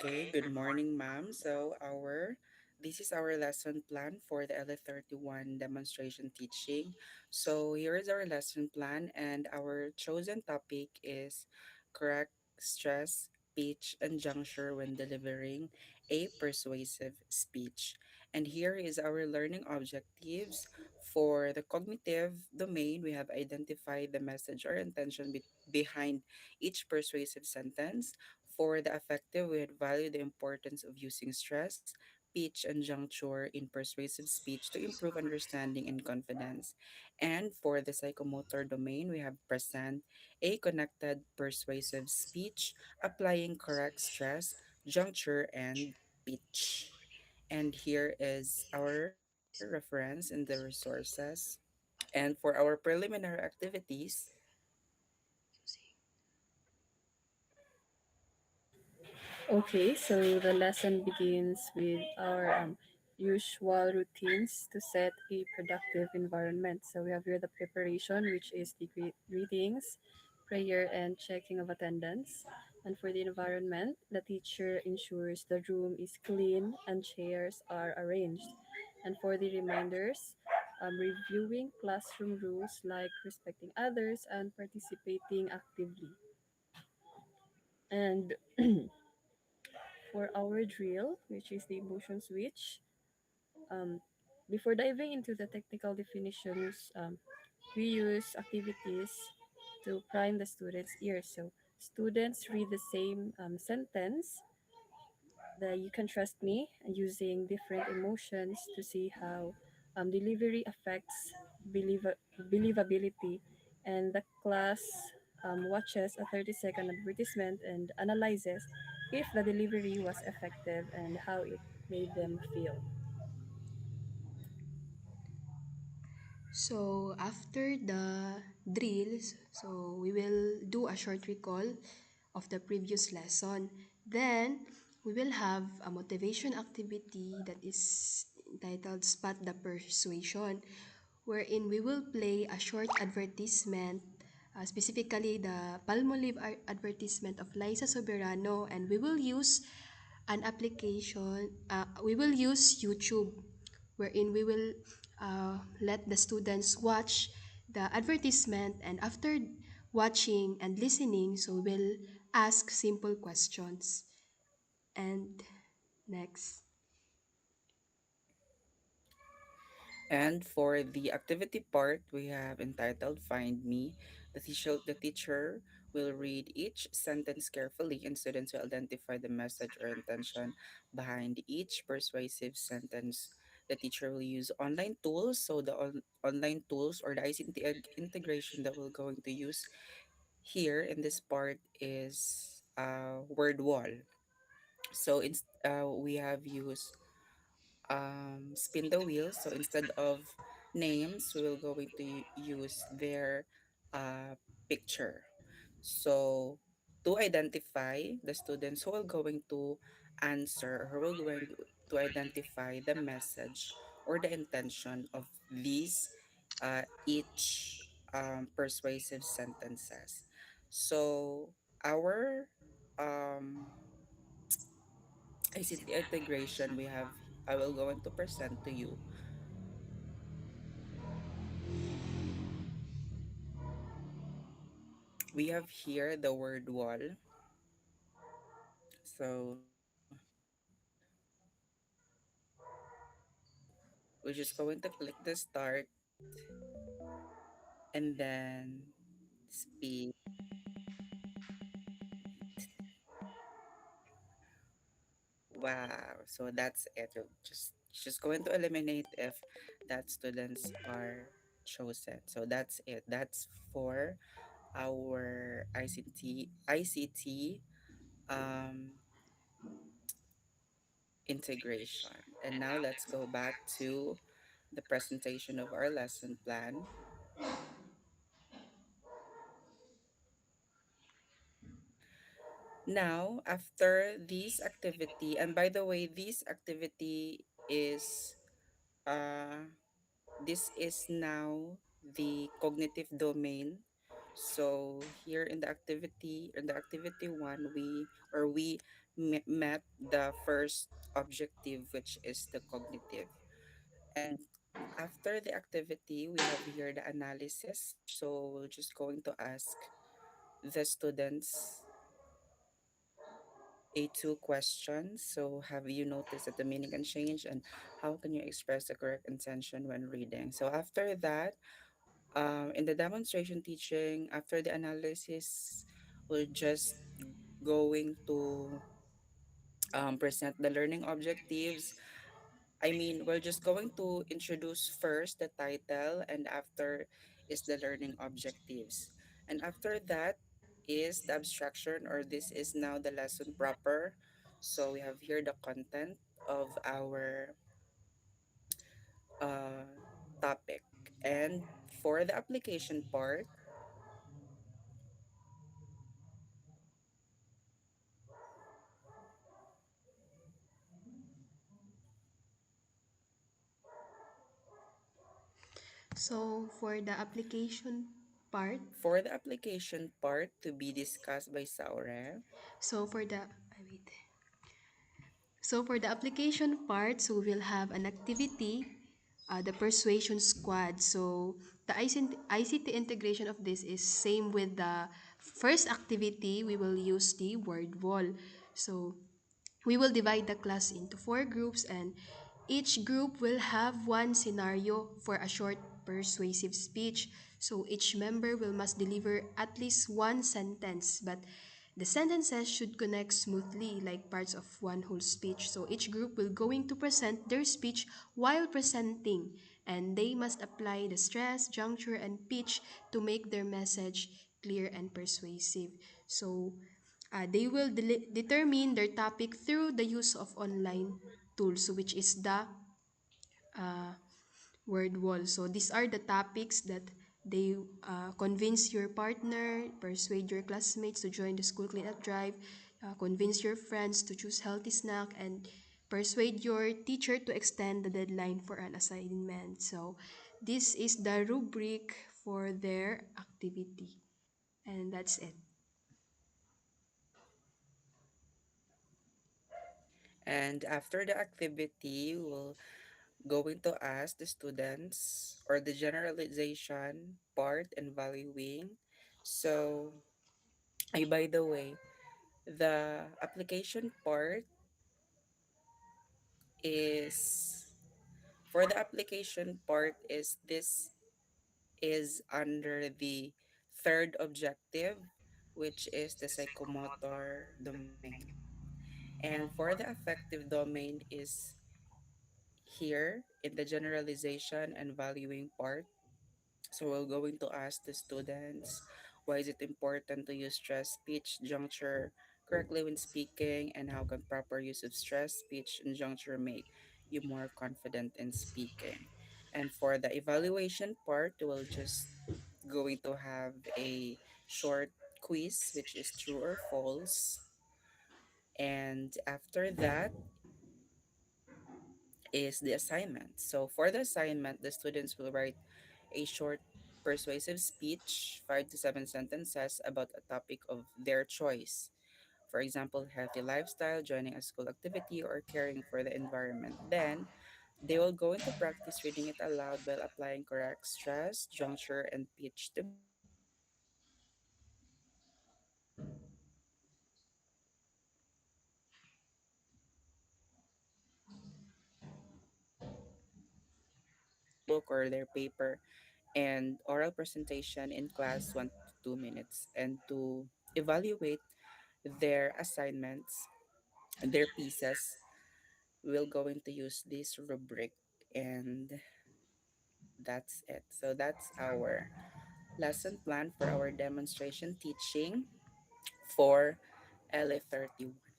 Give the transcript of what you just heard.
Okay, good morning, ma'am. This is our lesson plan for the LA31 demonstration teaching. So here is our lesson plan, and our chosen topic is correct stress, pitch, and juncture when delivering a persuasive speech. And here is our learning objectives. For the cognitive domain, we have identified the message or intention behind each persuasive sentence. For the affective, we would value the importance of using stress, pitch, and juncture in persuasive speech to improve understanding and confidence. And for the psychomotor domain, we have present a connected persuasive speech, applying correct stress, juncture, and pitch. And here is our reference in the resources. And for our preliminary activities, Okay, so the lesson begins with our usual routines to set a productive environment. So we have here the preparation, which is the greetings, prayer, and checking of attendance. And for the environment, the teacher ensures the room is clean and chairs are arranged. And for the reminders, reviewing classroom rules like respecting others and participating actively. And for our drill, which is the emotion switch. Um, Before diving into the technical definitions, we use activities to prime the students' ears. So students read the same sentence, the "you can trust me," using different emotions to see how delivery affects believability. And the class watches a 30-second advertisement and analyzes if the delivery was effective and how it made them feel. So after the drills, so we will do a short recall of the previous lesson. Then we will have a motivation activity that is entitled Spot the Persuasion, wherein we will play a short advertisement, specifically the Palmolive advertisement of Liza Soberano, and we will use an application, we will use YouTube, wherein we will let the students watch the advertisement, and after watching and listening, so we'll ask simple questions. And next. and for the activity part, we have entitled Find Me. The teacher will read each sentence carefully, and students will identify the message or intention behind each persuasive sentence. The teacher will use online tools. So the online tools or the ICT integration that we're going to use here in this part is word wall. So we have used spin the wheel. So instead of names, we will going to use their picture. So to identify the students who are going to answer, who are going to identify the message or the intention of these each persuasive sentences. So our um, ICT integration we have, I will going to present to you. We have here the word wall. So we're just going to click the start and then speed. Wow. So that's it. You're just going to eliminate if that students are chosen. So that's it. That's for our ICT um integration. And now let's go back to the presentation of our lesson plan. Now, after this activity, and by the way, this activity is uh this is now the cognitive domain. So here in the activity one, we met the first objective, which is the cognitive. And after the activity, we have here the analysis. So we're just going to ask the students a two questions. So have you noticed that the meaning can change, and how can you express the correct intention when reading? So after that, in the demonstration teaching, after the analysis, we're just going to present the learning objectives. I mean, we're just going to introduce first the title, and after is the learning objectives. And after that is the abstraction, or this is now the lesson proper. So we have here the content of our uh, topic. And for the application part, So for the application part, to be discussed by Saure. so for the wait. So for the application part, so we'll have an activity, the persuasion squad. So the ICT integration of this is same with the first activity. We will use the word wall. So we will divide the class into four groups, and each group will have one scenario for a short persuasive speech. So each member will must deliver at least one sentence, but the sentences should connect smoothly like parts of one whole speech. So each group will going to present their speech while presenting, and they must apply the stress, juncture, and pitch to make their message clear and persuasive. So they will determine their topic through the use of online tools, which is the uh, word wall. So these are the topics that they convince your partner, persuade your classmates to join the school cleanup drive, convince your friends to choose healthy snack, and persuade your teacher to extend the deadline for an assignment. So this is the rubric for their activity, and that's it. And after the activity, we'll going to ask the students or the generalization part and valuing. So, by the way, the application part is for the application part is this is under the third objective, which is the psychomotor domain. And for the affective domain is here in the generalization and valuing part. So we're going to ask the students why is it important to use stress speech juncture correctly when speaking, and how can proper use of stress speech and juncture make you more confident in speaking. And for the evaluation part, we'll just going to have a short quiz which is true or false. And after that is the assignment. So for the assignment, the students will write a short persuasive speech, 5 to 7 sentences about a topic of their choice. For example, healthy lifestyle, joining a school activity, or caring for the environment. Then they will go into practice reading it aloud while applying correct stress, juncture, and pitch to make sure that they can book or their paper and oral presentation in class 1 to 2 minutes, and to evaluate their assignments, their pieces, we're going to use this rubric, and that's it. So that's our lesson plan for our demonstration teaching for LA 31.